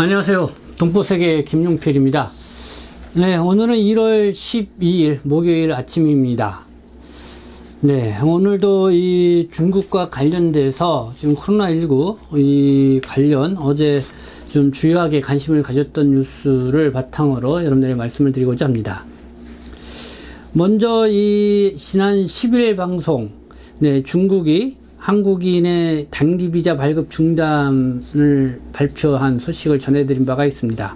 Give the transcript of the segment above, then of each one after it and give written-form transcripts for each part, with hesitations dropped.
안녕하세요. 동포세계 김용필입니다. 네, 오늘은 1월 12일 목요일 아침입니다. 네, 오늘도 이 중국과 관련돼서 지금 코로나19 이 관련 어제 좀 주요하게 관심을 가졌던 뉴스를 바탕으로 여러분들에게 말씀을 드리고자 합니다. 먼저 이 지난 10일 방송, 네, 중국이 한국인의 단기 비자 발급 중단을 발표한 소식을 전해드린 바가 있습니다.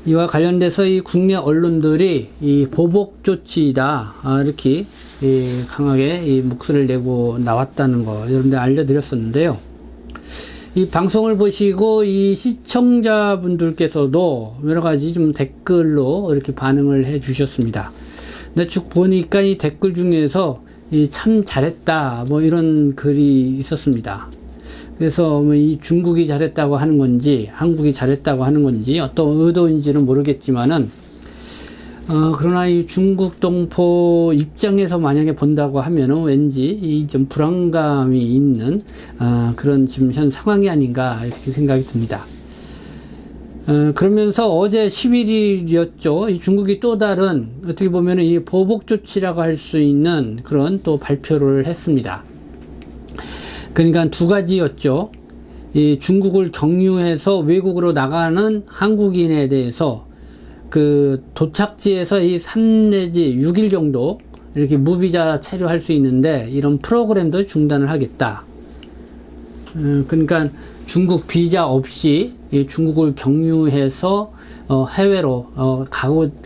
이와 관련돼서 이 국내 언론들이 이 보복 조치이다, 이렇게 강하게 이 목소리를 내고 나왔다는 거 여러분들 알려드렸었는데요. 이 방송을 보시고 이 시청자분들께서도 여러 가지 좀 댓글로 이렇게 반응을 해 주셨습니다. 근데 쭉 보니까 이 댓글 중에서 참 잘했다, 뭐 이런 글이 있었습니다. 그래서 이 중국이 잘했다고 하는 건지 한국이 잘했다고 하는 건지 어떤 의도인지는 모르겠지만은 그러나 이 중국 동포 입장에서 만약에 본다고 하면은 왠지 이 좀 불안감이 있는 그런 지금 현 상황이 아닌가 이렇게 생각이 듭니다. 그러면서 어제 11일이었죠. 이 중국이 또 다른 어떻게 보면 이 보복 조치라고 할 수 있는 그런 또 발표를 했습니다. 그러니까 두 가지였죠. 이 중국을 경유해서 외국으로 나가는 한국인에 대해서 그 도착지에서 이 3 내지 6일 정도 이렇게 무비자 체류할 수 있는데 이런 프로그램도 중단을 하겠다. 그러니까 중국 비자 없이 중국을 경유해서 해외로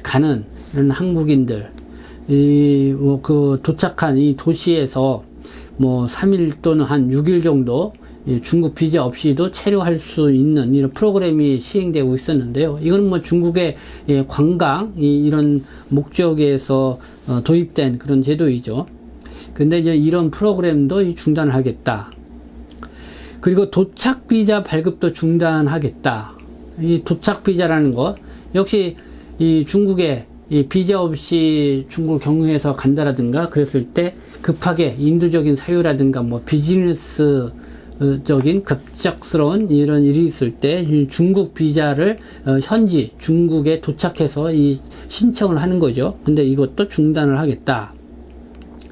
가는 이런 한국인들, 그 도착한 이 도시에서 뭐 3일 또는 한 6일 정도 중국 비자 없이도 체류할 수 있는 이런 프로그램이 시행되고 있었는데요. 이건 뭐 중국의 관광 이런 목적에서 도입된 그런 제도이죠. 근데 이제 이런 프로그램도 중단을 하겠다. 그리고 도착 비자 발급도 중단하겠다. 이 도착 비자라는 것 역시 이 중국에 이 비자 없이 중국을 경유해서 간다라든가 그랬을 때 급하게 인도적인 사유라든가 뭐 비즈니스적인 급작스러운 이런 일이 있을 때 중국 비자를 현지 중국에 도착해서 이 신청을 하는 거죠. 근데 이것도 중단을 하겠다.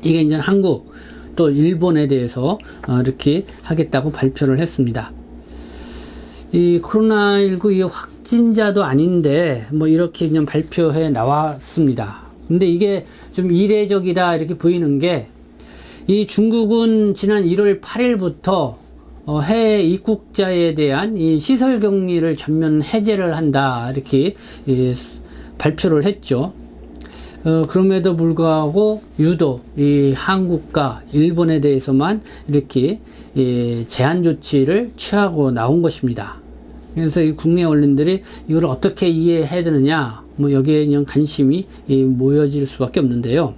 이게 이제 한국 또 일본에 대해서 이렇게 하겠다고 발표를 했습니다. 이 코로나19 이 확진자도 아닌데 뭐 이렇게 그냥 발표해 나왔습니다. 근데 이게 좀 이례적이다 이렇게 보이는 게 이 중국은 지난 1월 8일부터 해외 입국자에 대한 이 시설 격리를 전면 해제를 한다 이렇게 발표를 했죠. 그럼에도 불구하고 유독 이 한국과 일본에 대해서만 이렇게 제한 조치를 취하고 나온 것입니다. 그래서 이 국내 언론들이 이걸 어떻게 이해해야 되느냐, 뭐 여기에 그냥 관심이 모여질 수밖에 없는데요.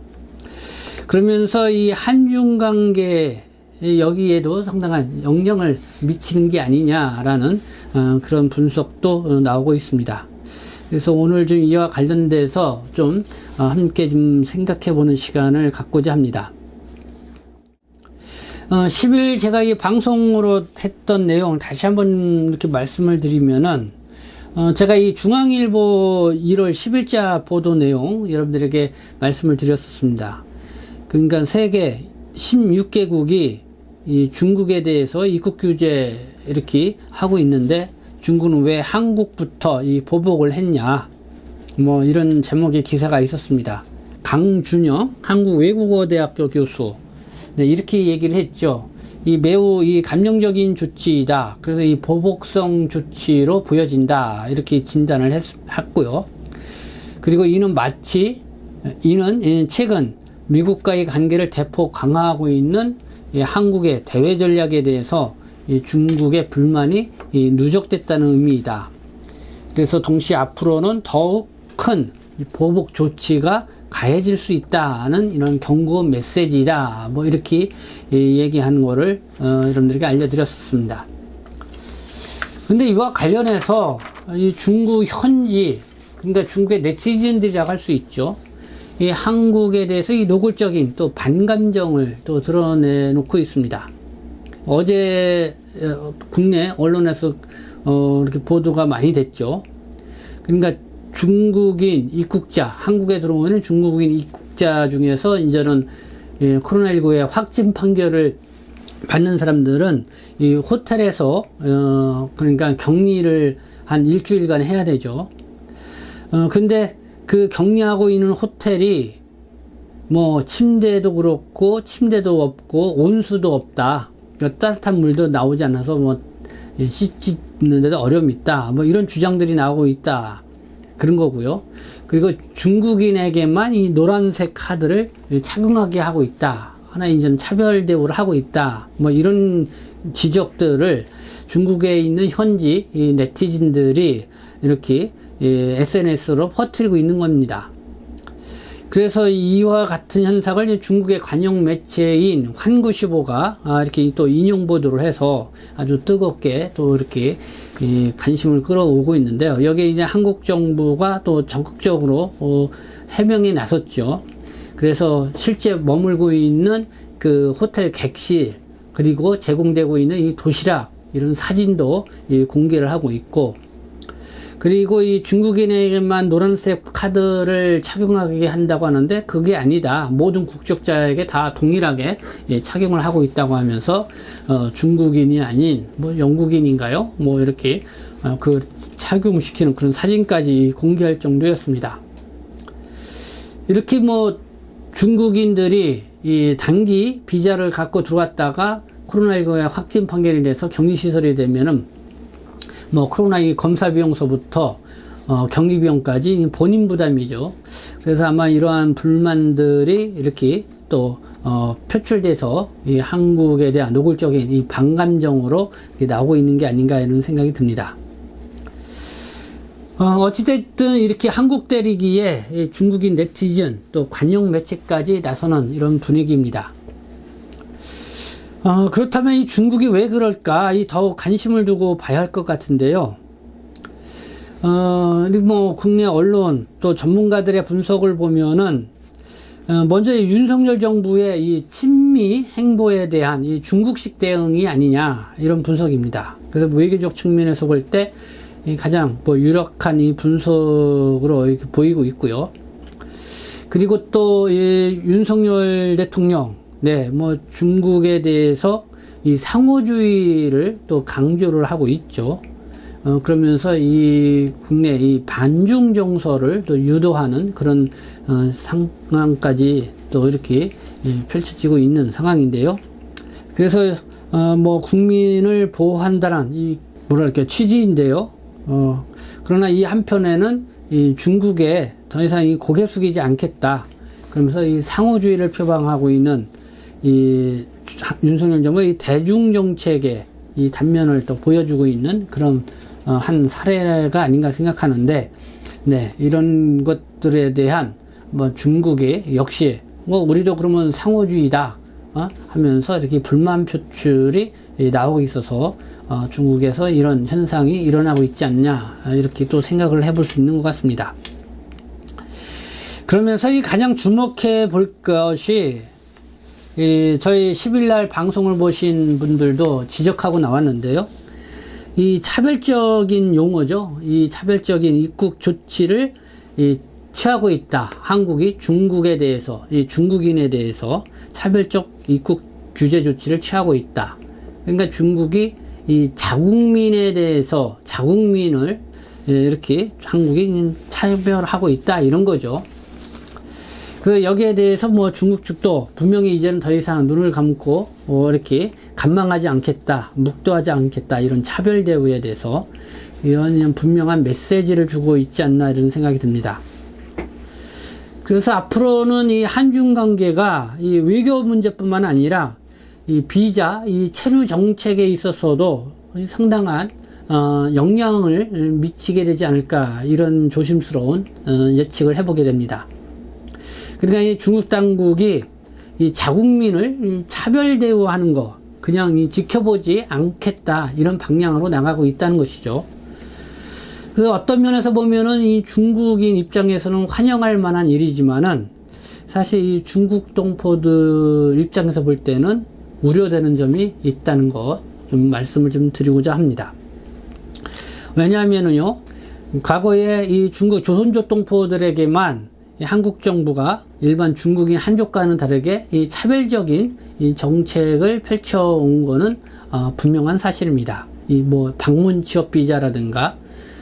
그러면서 이 한중 관계 여기에도 상당한 영향을 미치는 게 아니냐라는 그런 분석도 나오고 있습니다. 그래서 오늘 좀 이와 관련돼서 좀 함께 좀 생각해 보는 시간을 갖고자 합니다. 10일 제가 이 방송으로 했던 내용 다시 한번 이렇게 말씀을 드리면은 제가 이 중앙일보 1월 10일자 보도 내용 여러분들에게 말씀을 드렸었습니다. 그러니까 세계 16개국이 이 중국에 대해서 입국 규제 이렇게 하고 있는데 중국은 왜 한국부터 이 보복을 했냐, 뭐 이런 제목의 기사가 있었습니다. 강준영 한국외국어대학교 교수, 네, 이렇게 얘기를 했죠. 이 매우 이 감정적인 조치이다. 그래서 이 보복성 조치로 보여진다. 이렇게 진단을 했고요. 그리고 이는 최근 미국과의 관계를 대폭 강화하고 있는 한국의 대외 전략에 대해서 중국의 불만이 누적됐다는 의미이다. 그래서 동시에 앞으로는 더욱 큰 보복 조치가 가해질 수 있다는 이런 경고 메시지다. 뭐 이렇게 얘기하는 거를 여러분들에게 알려드렸습니다. 근데 이와 관련해서 이 중국 현지, 그러니까 중국의 네티즌들이라고 할 수 있죠. 이 한국에 대해서 이 노골적인 또 반감정을 또 드러내놓고 있습니다. 어제 국내 언론에서 이렇게 보도가 많이 됐죠. 그러니까 중국인 입국자, 한국에 들어오는 중국인 입국자 중에서 이제는 코로나19의 확진 판결을 받는 사람들은 이 호텔에서 그러니까 격리를 한 일주일간 해야 되죠. 근데 그 격리하고 있는 호텔이 뭐 침대도 그렇고 침대도 없고 온수도 없다. 그러니까 따뜻한 물도 나오지 않아서 뭐 씻는데도 어려움이 있다. 뭐 이런 주장들이 나오고 있다. 그런 거고요. 그리고 중국인에게만 이 노란색 카드를 착용하게 하고 있다. 하나 이제 차별 대우를 하고 있다. 뭐 이런 지적들을 중국에 있는 현지 이 네티즌들이 이렇게 SNS로 퍼뜨리고 있는 겁니다. 그래서 이와 같은 현상을 중국의 관영 매체인 환구시보가 이렇게 또 인용 보도를 해서 아주 뜨겁게 또 이렇게 관심을 끌어오고 있는데요. 여기에 이제 한국 정부가 또 적극적으로 해명에 나섰죠. 그래서 실제 머물고 있는 그 호텔 객실 그리고 제공되고 있는 이 도시락 이런 사진도 공개를 하고 있고, 그리고 이 중국인에게만 노란색 카드를 착용하게 한다고 하는데 그게 아니다. 모든 국적자에게 다 동일하게 착용을 하고 있다고 하면서 중국인이 아닌 뭐 영국인인가요? 뭐 이렇게 그 착용시키는 그런 사진까지 공개할 정도였습니다. 이렇게 뭐 중국인들이 이 단기 비자를 갖고 들어왔다가 코로나19에 확진 판결이 돼서 격리시설이 되면은 뭐 코로나19 검사 비용서부터 격리 비용까지 본인 부담이죠. 그래서 아마 이러한 불만들이 이렇게 또 표출돼서 이 한국에 대한 노골적인 이 반감정으로 나오고 있는 게 아닌가 이런 생각이 듭니다. 어찌됐든 이렇게 한국 때리기에 중국인 네티즌 또 관영 매체까지 나서는 이런 분위기입니다. 그렇다면 이 중국이 왜 그럴까? 더욱 관심을 두고 봐야 할 것 같은데요. 그리고 뭐 국내 언론 또 전문가들의 분석을 보면은 먼저 윤석열 정부의 이 친미 행보에 대한 이 중국식 대응이 아니냐 이런 분석입니다. 그래서 외교적 측면에서 볼 때 가장 뭐 유력한 이 분석으로 이렇게 보이고 있고요. 그리고 또 이 윤석열 대통령 뭐 중국에 대해서 이 상호주의를 또 강조를 하고 있죠. 그러면서 이 국내 이 반중 정서를 또 유도하는 그런 상황까지 또 이렇게 펼쳐지고 있는 상황인데요. 그래서 뭐 국민을 보호한다는 이 뭐랄까 취지인데요. 그러나 이 한편에는 이 중국에 더 이상 이 고개 숙이지 않겠다. 그러면서 이 상호주의를 표방하고 있는 이 윤석열 정부의 이 대중정책의 이 단면을 또 보여주고 있는 그런 한 사례가 아닌가 생각하는데, 이런 것들에 대한 뭐 중국이 역시 뭐 우리도 그러면 상호주의다 하면서 이렇게 불만 표출이 나오고 있어서 중국에서 이런 현상이 일어나고 있지 않냐 이렇게 또 생각을 해볼 수 있는 것 같습니다. 그러면서 이 가장 주목해 볼 것이 저희 10일날 방송을 보신 분들도 지적하고 나왔는데요. 이 차별적인 용어죠. 이 차별적인 입국 조치를 취하고 있다. 한국이 중국에 대해서, 이 중국인에 대해서 차별적 입국 규제 조치를 취하고 있다. 그러니까 중국이 이 자국민에 대해서 자국민을 이렇게 한국이 차별하고 있다 이런 거죠. 그 여기에 대해서 뭐 중국 측도 분명히 이제는 더 이상 눈을 감고 이렇게 간망하지 않겠다, 묵도하지 않겠다 이런 차별 대우에 대해서 이런 분명한 메시지를 주고 있지 않나 이런 생각이 듭니다. 그래서 앞으로는 이 한중 관계가 이 외교 문제뿐만 아니라 이 비자, 이 체류 정책에 있어서도 상당한 영향을 미치게 되지 않을까 이런 조심스러운 예측을 해보게 됩니다. 그러니까 이 중국 당국이 이 자국민을 차별 대우하는 거 그냥 지켜보지 않겠다 이런 방향으로 나가고 있다는 것이죠. 그 어떤 면에서 보면은 이 중국인 입장에서는 환영할 만한 일이지만은 사실 이 중국 동포들 입장에서 볼 때는 우려되는 점이 있다는 것 좀 말씀을 좀 드리고자 합니다. 왜냐하면은요, 과거에 이 중국 조선족 동포들에게만 이 한국 정부가 일반 중국인 한족과는 다르게 이 차별적인 이 정책을 펼쳐온 거는 분명한 사실입니다. 이 뭐 방문 취업 비자라든가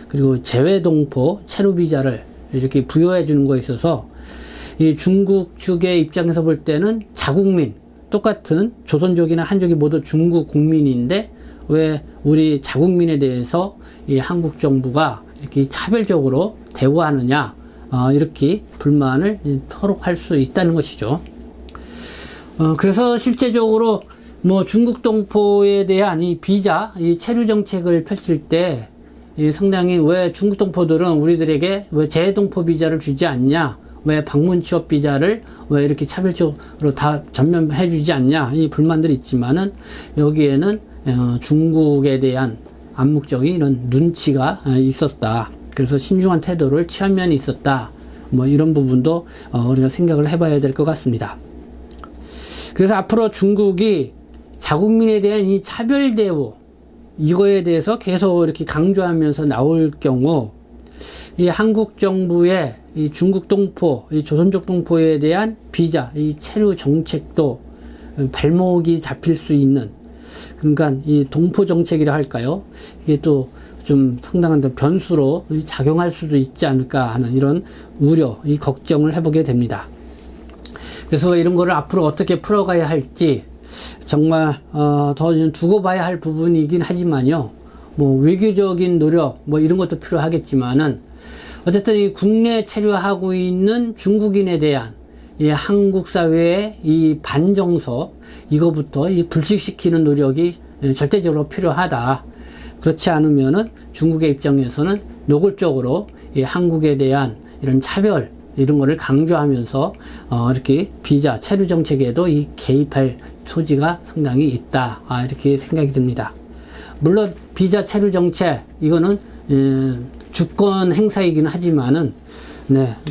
그리고 재외동포 체류 비자를 이렇게 부여해 주는 거에 있어서 이 중국 측의 입장에서 볼 때는 자국민, 똑같은 조선족이나 한족이 모두 중국 국민인데 왜 우리 자국민에 대해서 이 한국 정부가 이렇게 차별적으로 대우하느냐, 이렇게 불만을 토록할 수 있다는 것이죠. 그래서 실제적으로 뭐 중국 동포에 대한 이 비자, 이 체류 정책을 펼칠 때 상당히 왜 중국 동포들은 우리들에게 왜 재동포 비자를 주지 않냐, 왜 방문 취업 비자를 왜 이렇게 차별적으로 다 전면해 주지 않냐, 이 불만들이 있지만은 여기에는 중국에 대한 암묵적인 이런 눈치가 있었다. 그래서 신중한 태도를 취한 면이 있었다. 뭐 이런 부분도 우리가 생각을 해봐야 될 것 같습니다. 그래서 앞으로 중국이 자국민에 대한 이 차별 대우, 이거에 대해서 계속 이렇게 강조하면서 나올 경우 이 한국 정부의 이 중국 동포, 이 조선족 동포에 대한 비자, 이 체류 정책도 발목이 잡힐 수 있는, 그러니까 이 동포 정책이라 할까요? 이게 또 좀 상당한 변수로 작용할 수도 있지 않을까 하는 이런 우려, 이 걱정을 해보게 됩니다. 그래서 이런 거를 앞으로 어떻게 풀어가야 할지 정말 더 두고 봐야 할 부분이긴 하지만요. 뭐 외교적인 노력 뭐 이런 것도 필요하겠지만은 어쨌든 이 국내 체류하고 있는 중국인에 대한 이 한국 사회의 이 반정서, 이거부터 이 불식시키는 노력이 절대적으로 필요하다. 그렇지 않으면은 중국의 입장에서는 노골적으로 이 한국에 대한 이런 차별, 이런 거를 강조하면서 이렇게 비자 체류 정책에도 이 개입할 소지가 상당히 있다. 이렇게 생각이 듭니다. 물론 비자 체류 정책, 이거는 주권 행사이긴 하지만은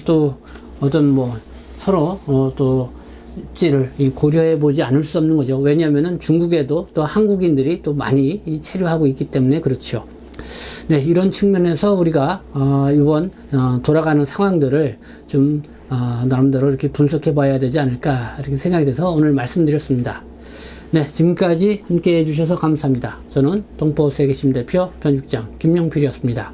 또 어떤 뭐 서로 또 입지를 고려해 보지 않을 수 없는 거죠. 왜냐하면은 중국에도 또 한국인들이 또 많이 체류하고 있기 때문에 그렇죠. 이런 측면에서 우리가 이번 돌아가는 상황들을 좀 나름대로 이렇게 분석해 봐야 되지 않을까, 이렇게 생각이 돼서 오늘 말씀드렸습니다. 지금까지 함께 해주셔서 감사합니다. 저는 동포세계심 대표 편집장 김용필이었습니다.